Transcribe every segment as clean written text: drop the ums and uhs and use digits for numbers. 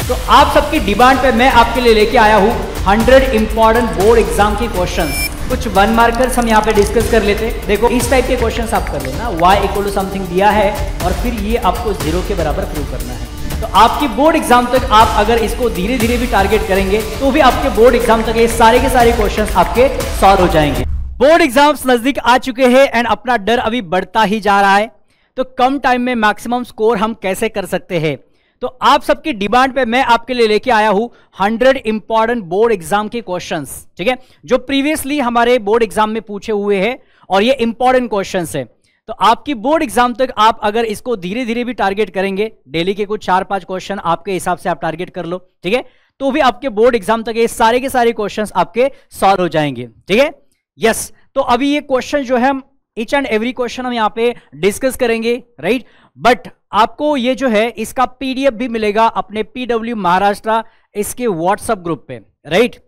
तो आप सबकी डिमांड पे मैं आपके लिए लेके आया हूँ 100 इंपॉर्टेंट बोर्ड एग्जाम के क्वेश्चंस। कुछ 1 मार्कर्स हम यहाँ पे डिस्कस कर लेते हैं। देखो इस टाइप के क्वेश्चंस आप कर लेना, y इक्वल टू समथिंग दिया है और फिर ये आपको 0 के बराबर प्रूव करना है। तो आपकी बोर्ड एग्जाम तक आप अगर इसको धीरे धीरे भी टारगेट करेंगे तो भी आपके बोर्ड एग्जाम तक ये सारे के सारे क्वेश्चंस आपके सॉल्व हो जाएंगे। बोर्ड एग्जाम्स नजदीक आ चुके हैं एंड अपना डर अभी बढ़ता ही जा रहा है। तो कम टाइम में मैक्सिमम स्कोर हम कैसे कर सकते हैं? तो आप सबकी डिमांड पे मैं आपके लिए लेके आया हूं 100 इंपॉर्टेंट बोर्ड एग्जाम के क्वेश्चंस, ठीक है, जो प्रीवियसली हमारे बोर्ड एग्जाम में पूछे हुए हैं और ये इंपॉर्टेंट क्वेश्चंस है। तो आपकी बोर्ड एग्जाम तक आप अगर इसको धीरे धीरे भी टारगेट करेंगे, डेली के कुछ 4-5 क्वेश्चन आपके हिसाब से आप टारगेट कर लो, ठीक है, तो भी आपके बोर्ड एग्जाम तक ये सारे के सारे क्वेश्चंस आपके सॉल्व हो जाएंगे, ठीक है। यस, तो अभी ये क्वेश्चन जो है हम ईच एंड एवरी क्वेश्चन हम यहाँ पे डिस्कस करेंगे, राइट। बट आपको ये जो है इसका पीडीएफ भी मिलेगा अपने पीडब्ल्यू महाराष्ट्र इसके व्हाट्सएप ग्रुप पे, राइट।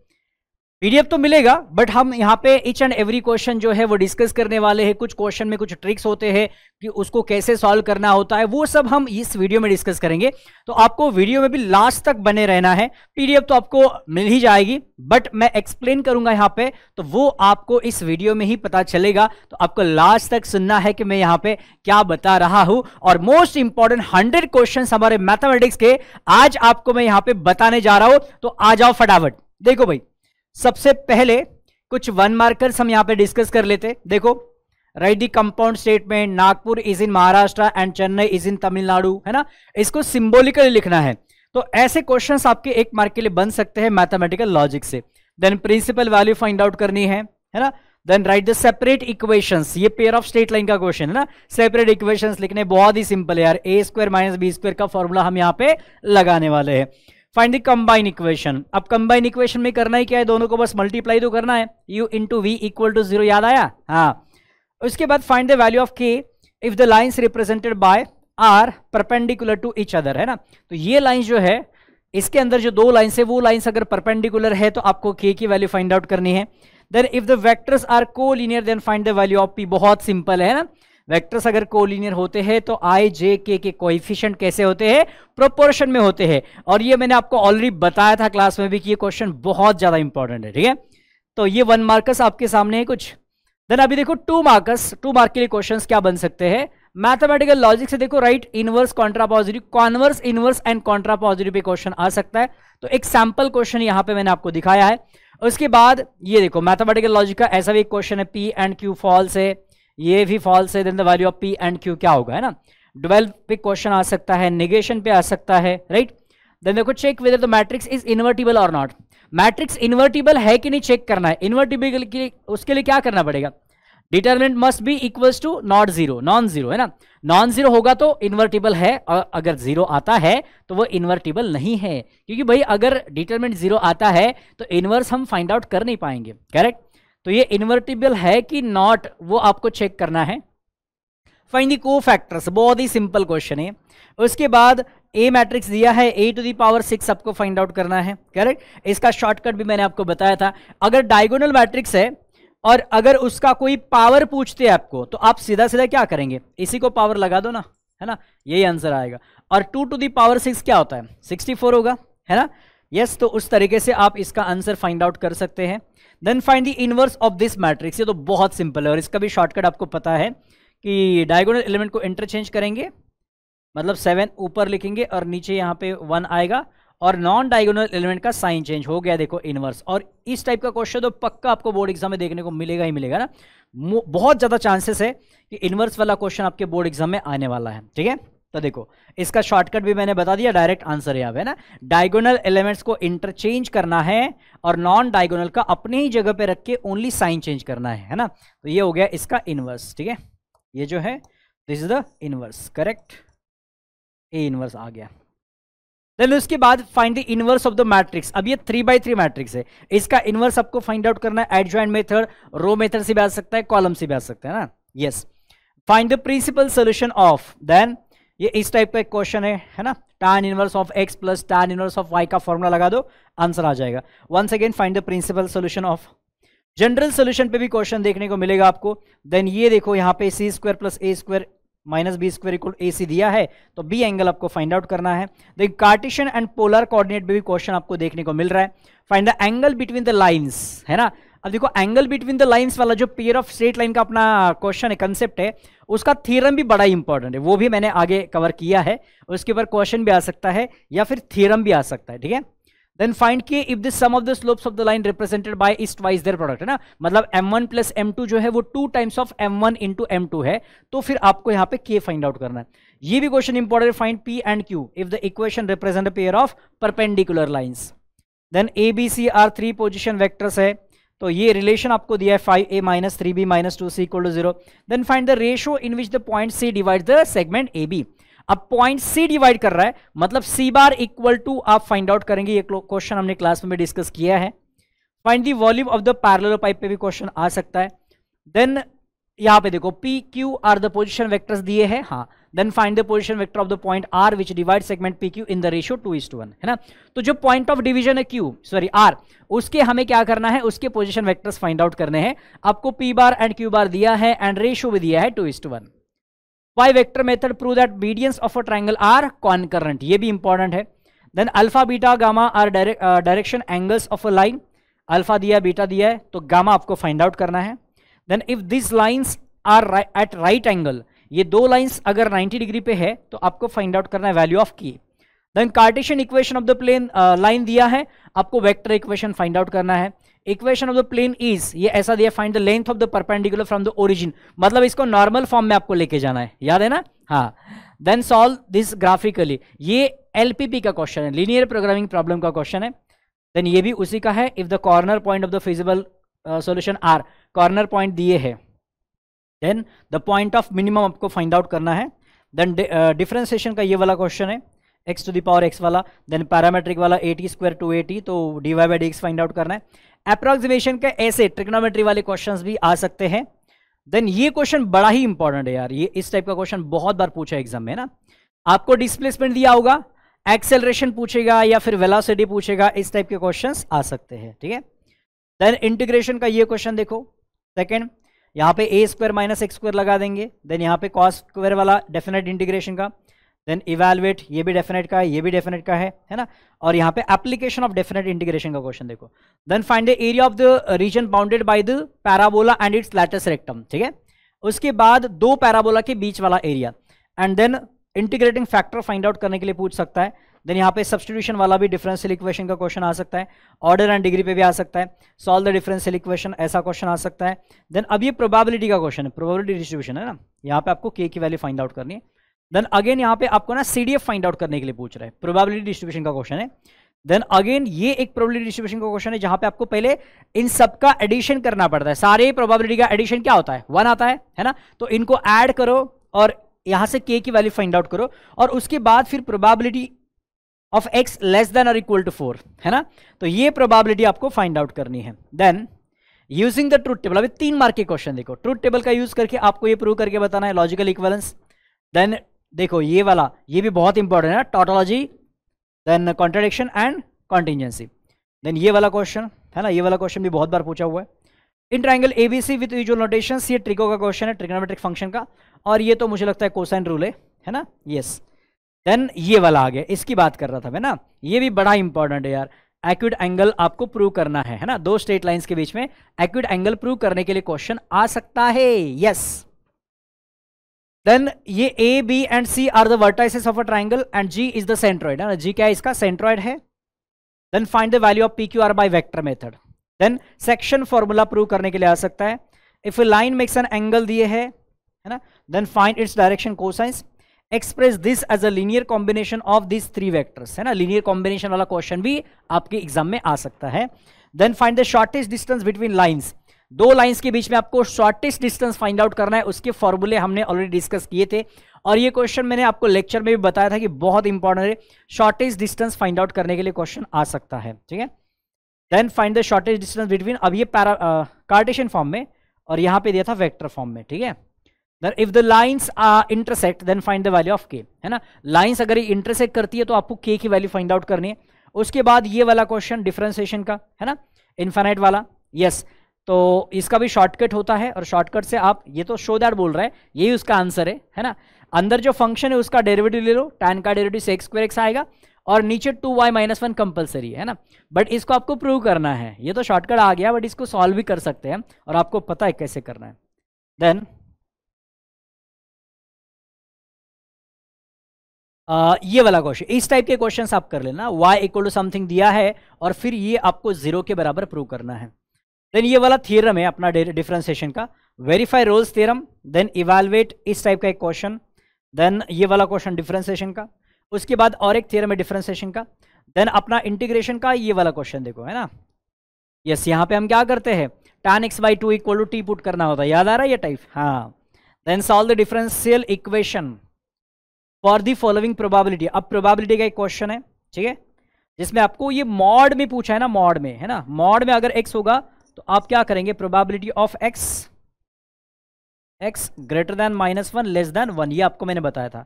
पीडीएफ तो मिलेगा बट हम यहाँ पे ईच एंड एवरी क्वेश्चन जो है वो डिस्कस करने वाले हैं। कुछ क्वेश्चन में कुछ ट्रिक्स होते हैं कि उसको कैसे सॉल्व करना होता है, वो सब हम इस वीडियो में डिस्कस करेंगे। तो आपको वीडियो में भी लास्ट तक बने रहना है। पीडीएफ तो आपको मिल ही जाएगी बट मैं एक्सप्लेन करूंगा यहाँ पे, तो वो आपको इस वीडियो में ही पता चलेगा। तो आपको लास्ट तक सुनना है कि मैं यहाँ पे क्या बता रहा हूं। और मोस्ट इंपॉर्टेंट 100 क्वेश्चन हमारे मैथमेटिक्स के आज आपको मैं यहाँ पे बताने जा रहा हूं। तो आ जाओ फटाफट। देखो भाई, सबसे पहले कुछ 1 मार्कर्स हम यहां पे डिस्कस कर लेते। देखो, right the compound statement, Nagpur is in Maharashtra and Chennai is in Tamil Nadu, है ना। इसको सिंबॉलिकली लिखना है। तो ऐसे क्वेश्चंस आपके 1 मार्क के लिए बन सकते हैं मैथमेटिकल लॉजिक से। Then principal value find out करनी है ना। Then write the separate equations, ये पेयर ऑफ स्ट्रेट लाइन का क्वेश्चन है ना। सेपरेट इक्वेशंस लिखने बहुत ही सिंपल है यार, a² - b² का फॉर्मूला हम यहाँ पे लगाने वाले हैं। Find the combine equation. अब कंबाइन इक्वेशन में करना ही क्या है, दोनों को बस मल्टीप्लाई तो करना है। u × v = 0, याद आया? हाँ। उसके बाद find the value of k if the lines represented by are perpendicular to each other, है ना। तो ये लाइन जो है, इसके अंदर जो 2 लाइन्स है वो लाइन्स अगर परपेंडिकुलर है तो आपको k की वैल्यू फाइंड आउट करनी है। Then if the vectors are collinear then find the value of p। बहुत सिंपल है ना। वेक्टर्स अगर कोलिनियर होते हैं तो i, j, k के कोएफिशिएंट कैसे होते हैं? प्रोपोर्शन में होते हैं। और ये मैंने आपको ऑलरेडी बताया था क्लास में भी कि ये क्वेश्चन बहुत ज्यादा इंपॉर्टेंट है, ठीक है। तो ये 1 मार्कर्स आपके सामने है कुछ। देन अभी देखो 2 मार्कर्स, 2 मार्क के लिए क्वेश्चंस क्या बन सकते हैं मैथमेटिकल लॉजिक से। देखो, right inverse contrapositive, converse inverse and contrapositive पे क्वेश्चन आ सकता है। तो एक सैंपल क्वेश्चन यहाँ पे मैंने आपको दिखाया है। उसके बाद ये देखो मैथमेटिकल लॉजिक का ऐसा भी एक क्वेश्चन है, P एंड Q फॉल्स है, ये भी फॉल्स है। Then the value of P and Q क्या होगा, है ना। ड्वेल पे क्वेश्चन आ सकता है, नेगेशन पे आ सकता है, राइट। देन देखो check whether the matrix is invertible और नॉट। मैट्रिक्स इन्वर्टिबल है कि नहीं चेक करना है। इन्वर्टिबल के उसके लिए क्या करना पड़ेगा? Determinant must be equals to not zero, non zero, है ना। नॉन जीरो होगा तो इन्वर्टिबल है और अगर 0 आता है तो वो इन्वर्टिबल नहीं है, क्योंकि भाई अगर डिटरमिनेंट 0 आता है तो इनवर्स हम फाइंड आउट कर नहीं पाएंगे, करेक्ट। तो ये इन्वर्टिबल है कि नॉट वो आपको चेक करना है। फाइंड द कोफैक्टर्स, बहुत ही सिंपल क्वेश्चन है। उसके बाद ए मैट्रिक्स दिया है, a⁶ आपको फाइंड आउट करना है, करेक्ट। इसका शॉर्टकट भी मैंने आपको बताया था। अगर डायगोनल मैट्रिक्स है और अगर उसका कोई पावर पूछते हैं आपको तो आप सीधा सीधा क्या करेंगे, इसी को पावर लगा दो ना, है ना, यही आंसर आएगा। और 2⁶ क्या होता है? 64 होगा, है ना। यस, तो उस तरीके से आप इसका आंसर फाइंड आउट कर सकते हैं। Then find the inverse of this matrix, ये तो बहुत सिंपल है और इसका भी शॉर्टकट आपको पता है कि डायगोनल एलिमेंट को इंटरचेंज करेंगे, मतलब 7 ऊपर लिखेंगे और नीचे यहाँ पे 1 आएगा और नॉन डायगोनल एलिमेंट का साइन चेंज हो गया, देखो इनवर्स। और इस टाइप का क्वेश्चन तो पक्का आपको बोर्ड एग्जाम में देखने को मिलेगा ही मिलेगा ना। बहुत ज्यादा चांसेस है कि इनवर्स वाला क्वेश्चन आपके बोर्ड एग्जाम में आने वाला है, ठीक है। तो देखो इसका शॉर्टकट भी मैंने बता दिया, डायरेक्ट आंसर है ना। डायगोनल एलिमेंट्स को इंटरचेंज करना है और नॉन डायगोनल का अपने ही जगह पे रख के ओनली साइन चेंज करना है ना। तो ये हो गया इसका इनवर्स, ठीक है। ये जो है this is the inverse, correct, a inverse आ गया। देन उसके बाद find the inverse of the matrix. अब ये 3×3 मैट्रिक्स है, इसका इनवर्स आपको फाइंड आउट करना है। एडजॉइंट मेथड, रो मेथड से भी आ सकता है, कॉलम से भी आ सकता है ना। Yes, find the principal solution of, then ये इस टाइप का एक क्वेश्चन है ना। tan inverse of x plus tan inverse of y का फॉर्मूला लगा दो, आंसर आ जाएगा। Once again find the principal solution of. General solution पे भी क्वेश्चन देखने को मिलेगा आपको। देन ये देखो यहाँ पे c² + a² minus B square equal A C दिया है, तो बी एंगल आपको फाइंड आउट करना है। देखिए कार्टेशियन एंड पोलर कोऑर्डिनेट में भी क्वेश्चन आपको देखने को मिल रहा है। Find the angle between the lines, है ना। अब देखो एंगल बिटवीन द लाइंस वाला जो पेयर ऑफ स्ट्रेट लाइन का अपना क्वेश्चन है, कंसेप्ट है, उसका थ्योरम भी बड़ा इंपॉर्टेंट है, वो भी मैंने आगे कवर किया है। उसके ऊपर क्वेश्चन भी आ सकता है या फिर थ्योरम भी आ सकता है, ठीक है। देन फाइंड कि if the sum of the slopes of the line represented by is twice their product, है ना, मतलब m1 प्लस m2 जो है वो 2 times of m1 into m2 है, तो फिर आपको यहाँ पे k फाइंड आउट करना है। ये भी question important, find p and q if the equation represent a pair of perpendicular lines. Then a b c are 3 position vectors है, तो ये रिलेशन आपको दिया है 5a minus 3b minus 2c equal to 0। Then find the ratio in which the point c divide the segment ab। अब point c divide कर रहा है, मतलब c बार इक्वल टू आप फाइंड आउट करेंगे। ये क्वेश्चन हमने क्लास में डिस्कस किया है। Find the volume of the parallel pipe पे भी क्वेश्चन आ सकता है। देन यहाँ पे देखो p q are the position vectors दिए हैं, हाँ। Then find the position vector of the point r which divide segment p q in the ratio 2:1, है ना। तो जो पॉइंट ऑफ डिवीजन है r, उसके हमें क्या करना है, उसके पोजिशन वेक्टर्स फाइंड आउट करने हैं। आपको p bar and q bar दिया है एंड रेशियो भी दिया है 2:1। By vector method prove that medians of a triangle are concurrent, ये भी इंपॉर्टेंट है। Then alpha beta gamma are direction angles of a line, alpha दिया बीटा दिया है, तो गामा आपको फाइंड आउट करना है। Then if this lines are at right angle, ये दो लाइंस अगर 90 डिग्री पे है तो आपको फाइंड आउट करना है वैल्यू ऑफ की। Then cartesian equation of the plane line दिया है, आपको वेक्टर इक्वेशन फाइंड आउट करना है। Equation of the plane is, ये ऐसा दिया, find the length of the perpendicular from the origin, मतलब इसको नॉर्मल फॉर्म में आपको लेके जाना है, याद है ना, हाँ। देन सॉल्व दिस ग्राफिकली, ये एलपीपी का क्वेश्चन है, लीनियर प्रोग्रामिंग प्रॉब्लम का क्वेश्चन है। देन ये भी उसी का है। If the corner point of the feasible solution are, corner point दिए है, then the point of minimum आपको फाइंड आउट करना है। देन डिफरेंशिएशन का ये वाला क्वेश्चन है, x to the power x वाला। देन पैरामेट्रिक वाला 80 स्क्वायर 280, तो dy by dx find out करना है। अप्रोक्सीमेशन के ऐसे ट्रिग्नोमेट्री वाले क्वेश्चंस भी आ सकते हैं। देन ये क्वेश्चन बड़ा ही इंपॉर्टेंट है यार, ये इस टाइप का क्वेश्चन बहुत बार पूछा है एग्जाम में ना। आपको डिस्प्लेसमेंट दिया होगा, एक्सेलरेशन पूछेगा या फिर वेलोसिटी पूछेगा, इस टाइप के क्वेश्चंस आ सकते हैं, ठीक है। देन इंटीग्रेशन का ये क्वेश्चन देखो, सेकेंड, यहाँ पे a square minus x square लगा देंगे। देन यहाँ पे कॉस स्क्वायर वाला डेफिनेट इंटीग्रेशन का। देन इवैल्यूएट, ये भी डेफिनेट का है, ये भी डेफिनेट का है ना। और यहाँ पे एप्लीकेशन ऑफ डेफिनेट इंटीग्रेशन का क्वेश्चन देखो। Then find the area of the region bounded by the parabola and its latus rectum, ठीक है। उसके बाद दो पैराबोला के बीच वाला area, and then integrating factor find out करने के लिए पूछ सकता है। देन यहाँ पे सब्स्टिट्यूशन वाला भी डिफरेंशियल इक्वेशन का क्वेश्चन आ सकता है, ऑर्डर एंड डिग्री पे भी आ सकता है, सॉल्व द डिफरेंशियल इक्वेशन, ऐसा क्वेश्चन आ सकता है। देन अब ये प्रोबेबिलिटी का क्वेश्चन है, प्रोबेबिलिटी डिस्ट्रीब्यूशन है ना, यहाँ पे आपको k की वैल्यू फाइंड आउट करनी है। देन अगेन यहाँ पे आपको ना CDF फाइंड आउट करने के लिए पूछ रहा है, प्रोबेबिलिटी डिस्ट्रीब्यूशन का क्वेश्चन है। देन अगेन ये एक प्रोबेबिलिटी डिस्ट्रीब्यूशन का क्वेश्चन है, जहां पे आपको पहले इन सब का एडिशन करना पड़ता है। सारे प्रोबेबिलिटी का एडिशन क्या होता है, 1 आता है ना। तो इनको ऐड करो और यहां से k की वैल्यू फाइंड आउट करो, और उसके बाद फिर probability of x less than और इक्वल टू 4, है ना। तो ये प्रोबेबिलिटी आपको फाइंड आउट करनी है। Then using the truth table, अभी 3 मार्क के क्वेश्चन देखो, ट्रूथ टेबल का यूज करके आपको ये प्रूव करके बताना है लॉजिकल इक्विवेलेंस। देन देखो ये वाला, ये भी बहुत इंपॉर्टेंट है, tautology, then contradiction and contingency. Then ये वाला क्वेश्चन है ना, ये वाला क्वेश्चन भी बहुत बार पूछा हुआ है। In triangle ABC with usual notations, ये ट्रिको का क्वेश्चन है, ट्रिग्नोमेट्रिक फंक्शन का, और ये तो मुझे लगता है कोसाइन रूल है ना, यस। देन ये वाला आ गया, इसकी बात कर रहा था मैं ना, ये भी बड़ा इंपॉर्टेंट है यार। एक्यूट एंगल आपको प्रूव करना है ना, दो स्ट्रेट लाइंस के बीच में एक्यूट एंगल प्रूव करने के लिए क्वेश्चन आ सकता है, यस। देन ये A, B एंड C are the vertices of a triangle and G is the centroid, है ना, G क्या है, इसका सेंट्रोइड है। Then find the value of PQR by vector method. Then section formula prove करने के लिए आ सकता है। If a line makes an angle दिए है ना, then find its direction cosines, express this as a linear combination of this 3 vectors, है ना। लीनियर कॉम्बिनेशन वाला क्वेश्चन भी आपके एग्जाम में आ सकता है। Then find the shortest distance between lines, दो लाइंस के बीच में आपको शॉर्टेस्ट डिस्टेंस फाइंड आउट करना है, उसके फॉर्मूले हमने ऑलरेडी डिस्कस किए थे, और ये क्वेश्चन मैंने आपको लेक्चर में भी बताया था कि बहुत इंपॉर्टेंट है, शॉर्टेस्ट डिस्टेंस फाइंड आउट करने के लिए क्वेश्चन आ सकता है, ठीक है। Then find the shortest distance between, अब ये कार्टेशियन फॉर्म में और यहाँ पे दिया था वेक्टर फॉर्म में, ठीक है। Then if the lines intersect then find the value of k, है ना। लाइंस अगर ये इंटरसेक्ट करती है तो आपको k की वैल्यू फाइंड आउट करनी है। उसके बाद ये वाला क्वेश्चन डिफरेंशिएशन का, है ना, इनफाइनाइट वाला, यस। तो इसका भी शॉर्टकट होता है, और शॉर्टकट से आप, ये तो शो दैट बोल रहा है, यही उसका आंसर है ना। अंदर जो फंक्शन है उसका डेरिवेटिव ले लो, tan का डेरिवेटिव sec स्क्वायर x आएगा, और नीचे 2y - 1 कंपलसरी है ना, बट इसको आपको प्रूव करना है। ये तो शॉर्टकट आ गया, बट इसको सॉल्व भी कर सकते हैं और आपको पता है कैसे करना है। देन ये वाला क्वेश्चन, इस टाइप के क्वेश्चंस आप कर लेना, y इक्वल टू समथिंग दिया है और फिर ये आपको 0 के बराबर प्रूव करना है। देन ये वाला थियरम है अपना डिफरेंशिएशन का, verify Rolle's theorem, then evaluate, इस टाइप का एक क्वेश्चन। देन ये वाला क्वेश्चन डिफरेंशिएशन का, उसके बाद और एक थियरम है डिफरेंशिएशन का। देन अपना इंटीग्रेशन का ये वाला क्वेश्चन देखो, है ना। यस, यहाँ पे हम क्या करते हैं, tan x/2 equal to t put करना होता है, याद आ रहा है ये टाइप, हाँ। Then solve the differential equation for the following probability. अब प्रोबेबिलिटी का एक क्वेश्चन है, ठीक है, जिसमें आपको ये मॉड में पूछा है ना, मॉड में, है ना, मॉड में अगर x होगा तो आप क्या करेंगे, probability of x greater than -1 less than 1, ये आपको मैंने बताया था।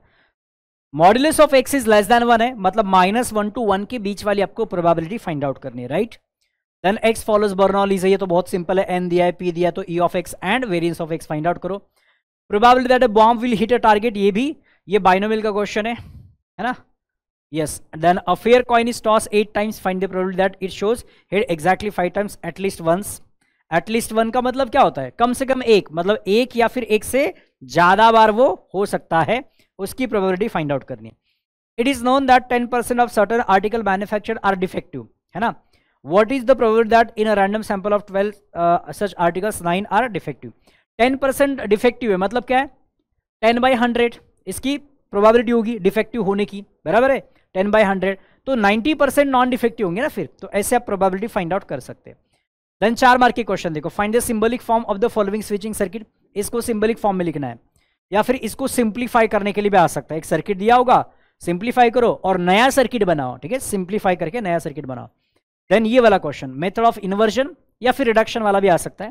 Modulus of x is less than 1 है, मतलब -1 to 1 के बीच वाली आपको प्रोबेबिलिटी फाइंड आउट करनी है, right. Then x follows Bernoulli's है, ये तो बहुत सिंपल है, n दिया है, p दिया है, तो e of x and variance of x find out करो। Probability that a bomb will hit a target, ये बाइनोमियल का क्वेश्चन है ना। Yes, then a fair coin is toss 8 times, find the probability that it shows hit exactly 5 times at least once. At least 1 का मतलब क्या होता है, कम से कम एक, मतलब एक या फिर एक से ज्यादा बार वो हो सकता है, उसकी प्रोबेबिलिटी फाइंड आउट करनी है। It is known that 10% of certain article manufactured are defective, है ना। What is the probability that in a random sample of 12 such articles 9 are defective. 10% defective है, मतलब क्या है, 10/100 इसकी प्रोबेबिलिटी होगी डिफेक्टिव होने की, बराबर है, 10/100, तो 90% नॉन डिफेक्टिव होंगे ना फिर, तो ऐसे आप प्रोबेबिलिटी फाइंड आउट कर सकते हैं। देन 4 मार्क के क्वेश्चन देखो, find the symbolic form of the following switching circuit. इसको सिंबॉलिक फॉर्म में लिखना है, या फिर इसको सिंप्लीफाई करने के लिए भी आ सकता है। एक सर्किट दिया होगा, सिंप्लीफाई करो और नया सर्किट बनाओ, ठीक है, सिंप्लीफाई करके नया सर्किट बनाओ। देन ये वाला क्वेश्चन, मेथड ऑफ इन्वर्जन या फिर रिडक्शन वाला भी आ सकता है।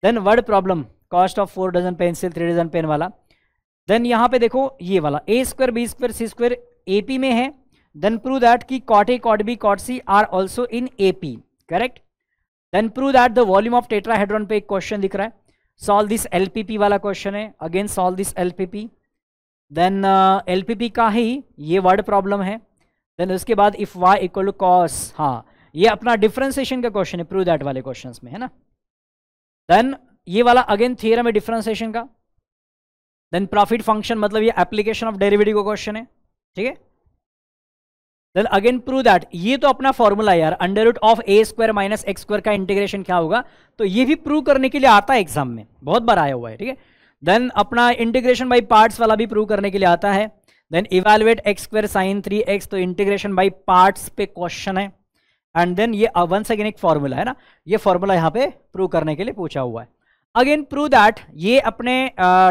Then word problem, cost of 4 dozen pencil 3 dozen pen वाला। देन यहाँ पे देखो ये वाला a square b square c square AP में है। देन प्रूव दैट की cot A cot B cot C are also in AP, correct. Then prove that the volume of tetrahedron पे एक क्वेश्चन दिख रहा है, सॉल्व दिस LPP वाला क्वेश्चन है, again solve this LPP। Then LPP का ही ये वर्ड प्रॉब्लम है। देन उसके बाद if y equal to cos, हाँ ये अपना डिफरेंशिएशन का क्वेश्चन है, प्रूव दैट वाले क्वेश्चन में, है ना। देन ये वाला अगेन थियरम है डिफरेंशिएशन का। देन प्रॉफिट फंक्शन, मतलब ये एप्लीकेशन ऑफ डेरिवेटिव का क्वेश्चन है, ठीक है। देन अगेन प्रूव दैट, ये तो अपना फॉर्मूला यार, under root of a square minus x square का इंटीग्रेशन क्या होगा, तो ये भी प्रूव करने के लिए आता है एग्जाम में, बहुत बार आया हुआ है, ठीक है। देन अपना इंटीग्रेशन बाई पार्ट्स वाला भी प्रूव करने के लिए आता है। Then evaluate x square sine 3x, तो इंटीग्रेशन बाई पार्ट्स पे क्वेश्चन है। एंड देन ये वंस अगेन एक फॉर्मूला है ना, ये फॉर्मूला यहाँ पे प्रूव करने के लिए पूछा हुआ है। अगेन प्रूव दैट, ये अपने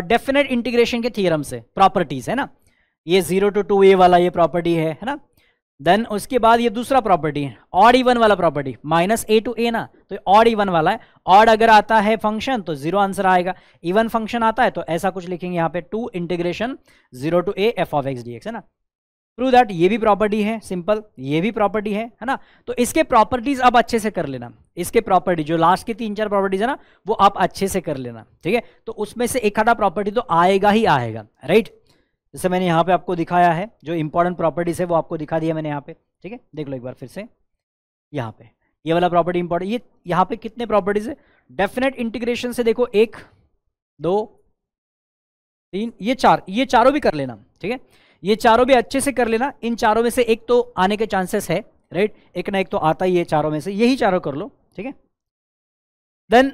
डेफिनेट इंटीग्रेशन के थ्योरम से प्रॉपर्टीज है ना, ये 0 to 2a वाला ये प्रॉपर्टी है ना। देन उसके बाद ये दूसरा प्रॉपर्टी है ऑड इवन वाला प्रॉपर्टी, -a to a ना, तो ऑड इवन वाला है। ऑड अगर आता है फंक्शन तो 0 आंसर आएगा, इवन फंक्शन आता है तो ऐसा कुछ लिखेंगे यहाँ पे 2 integration 0 to a f of x dx, है ना। प्रूव दैट, ये भी प्रॉपर्टी है सिंपल, ये भी प्रॉपर्टी है ना। तो इसके प्रॉपर्टीज आप अच्छे से कर लेना, इसके प्रॉपर्टी जो लास्ट की 3-4 प्रॉपर्टीज है ना, वो आप अच्छे से कर लेना, ठीक है। तो उसमें से एक आधा प्रॉपर्टी तो आएगा ही आएगा, राइट। जैसे मैंने यहाँ पे आपको दिखाया है, जो इंपॉर्टेंट प्रॉपर्टीज है वो आपको दिखा दिया मैंने यहाँ पे, ठीक है। देख लो एक बार फिर से, यहाँ पे ये वाला प्रॉपर्टी इंपॉर्टेंट, ये यहाँ पे कितने प्रॉपर्टीज है, डेफिनेट इंटीग्रेशन से देखो 1 2 3 ये 4, ये चारों भी कर लेना, ठीक है। ये चारों भी अच्छे से कर लेना, इन चारों में से एक तो आने के चांसेस है, राइट, एक ना एक तो आता ही है चारों में से, यही चारों कर लो, ठीक है। Then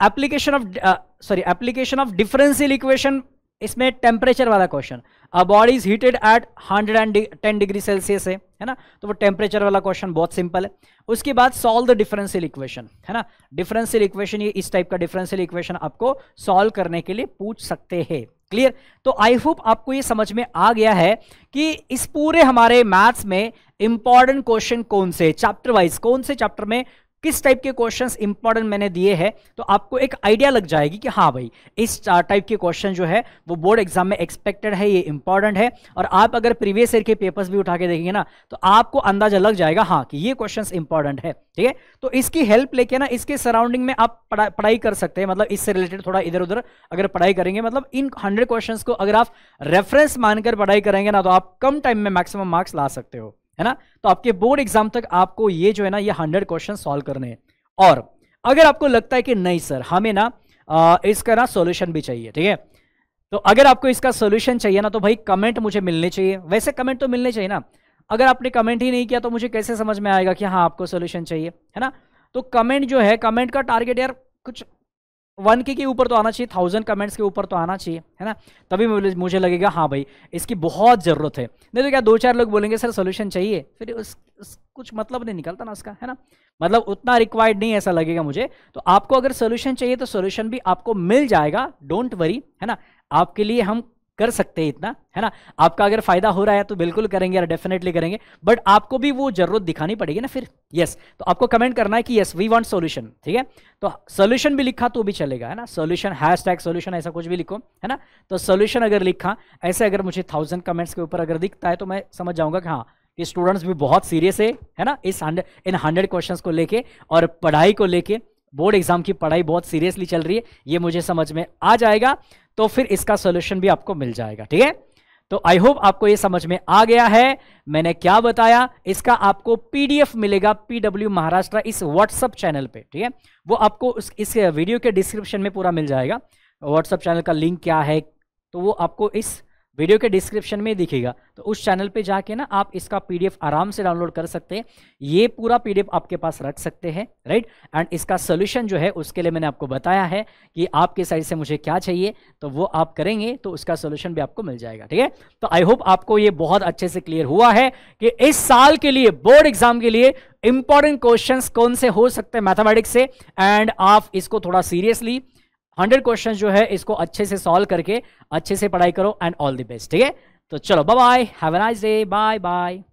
application of differential equation, इसमें टेम्परेचर वाला question, a body is heated at 110 degree Celsius है ना, तो वो टेम्परेचर वाला क्वेश्चन बहुत सिंपल है। उसके बाद सॉल्व द डिफरेंशियल इक्वेशन, है ना। डिफरेंशियल इक्वेशन, ये इस टाइप का डिफरेंशियल इक्वेशन आपको सॉल्व करने के लिए पूछ सकते हैं, क्लियर। तो आई होप आपको ये समझ में आ गया है कि इस पूरे हमारे मैथ्स में इंपॉर्टेंट क्वेश्चन कौन से, चैप्टर वाइज कौन से चैप्टर में किस टाइप के क्वेश्चंस इंपॉर्टेंट मैंने दिए हैं, तो आपको एक आइडिया लग जाएगी कि हाँ भाई इस टाइप के क्वेश्चन जो है वो बोर्ड एग्जाम में एक्सपेक्टेड है, ये इंपॉर्टेंट है। और आप अगर प्रीवियस ईयर के पेपर्स भी उठा के देखेंगे ना तो आपको अंदाजा लग जाएगा हाँ कि ये क्वेश्चंस इंपॉर्टेंट है, ठीक है। तो इसकी हेल्प लेके ना इसके सराउंडिंग में आप पढ़ाई कर सकते हैं, मतलब इससे रिलेटेड थोड़ा इधर उधर अगर पढ़ाई करेंगे, मतलब इन 100 क्वेश्चंस को अगर आप रेफरेंस मानकर पढ़ाई करेंगे ना तो आप कम टाइम में मैक्सिमम मार्क्स ला सकते हो, है ना। तो आपके बोर्ड एग्जाम तक आपको ये जो है ना ये 100 क्वेश्चन सॉल्व करने हैं। और अगर आपको लगता है कि नहीं सर हमें ना इसका ना सॉल्यूशन भी चाहिए, ठीक है, तो अगर आपको इसका सॉल्यूशन चाहिए ना तो भाई कमेंट मुझे मिलने चाहिए। वैसे कमेंट तो मिलने चाहिए ना, अगर आपने कमेंट ही नहीं किया तो मुझे कैसे समझ में आएगा कि हाँ आपको सॉल्यूशन चाहिए, है ना। तो कमेंट जो है, कमेंट का टारगेट यार कुछ 1K के ऊपर तो आना चाहिए, 1000 कमेंट्स के ऊपर तो आना चाहिए, है ना। तभी मुझे लगेगा हाँ भाई इसकी बहुत ज़रूरत है। नहीं तो क्या 2-4 लोग बोलेंगे सर सॉल्यूशन चाहिए, फिर उस कुछ मतलब नहीं निकलता ना उसका, है ना। मतलब उतना रिक्वायर्ड नहीं ऐसा लगेगा मुझे। तो आपको अगर सॉल्यूशन चाहिए तो सॉल्यूशन भी आपको मिल जाएगा, डोंट वरी, है ना। आपके लिए हम कर सकते हैं इतना, है ना। आपका अगर फायदा हो रहा है तो बिल्कुल करेंगे यार, डेफिनेटली करेंगे, बट आपको भी वो जरूरत दिखानी पड़ेगी ना फिर। यस, तो आपको कमेंट करना है कि यस वी वांट सॉल्यूशन, ठीक है। तो सॉल्यूशन भी लिखा तो भी चलेगा, है ना। सॉल्यूशन #सॉल्यूशन ऐसा कुछ भी लिखो, है ना। तो सॉल्यूशन अगर लिखा ऐसे, अगर मुझे 1000 कमेंट्स के ऊपर अगर दिखता है तो मैं समझ जाऊंगा कि हाँ कि स्टूडेंट्स भी बहुत सीरियस है ना इन 100 क्वेश्चंस को लेके, और पढ़ाई को लेके, बोर्ड एग्जाम की पढ़ाई बहुत सीरियसली चल रही है, ये मुझे समझ में आ जाएगा। तो फिर इसका सॉल्यूशन भी आपको मिल जाएगा, ठीक है। तो आई होप आपको ये समझ में आ गया है मैंने क्या बताया। इसका आपको पीडीएफ मिलेगा PW महाराष्ट्र इस व्हाट्सएप चैनल पे, ठीक है। वो आपको इस वीडियो के डिस्क्रिप्शन में पूरा मिल जाएगा। व्हाट्सएप चैनल का लिंक क्या है तो वो आपको इस वीडियो के डिस्क्रिप्शन में दिखेगा। तो उस चैनल पे जाके ना आप इसका पीडीएफ आराम से डाउनलोड कर सकते हैं। ये पूरा पीडीएफ आपके पास रख सकते हैं, राइट। एंड इसका सोल्यूशन जो है उसके लिए मैंने आपको बताया है कि आपके साइड से मुझे क्या चाहिए, तो वो आप करेंगे तो उसका सोल्यूशन भी आपको मिल जाएगा, ठीक है। तो आई होप आपको ये बहुत अच्छे से क्लियर हुआ है कि इस साल के लिए बोर्ड एग्जाम के लिए इंपॉर्टेंट क्वेश्चंस कौन से हो सकते हैं मैथमेटिक्स से, एंड आप इसको थोड़ा सीरियसली 100 क्वेश्चन जो है इसको अच्छे से सॉल्व करके अच्छे से पढ़ाई करो, एंड ऑल द बेस्ट, ठीक है। तो चलो bye bye, have a nice day, bye bye.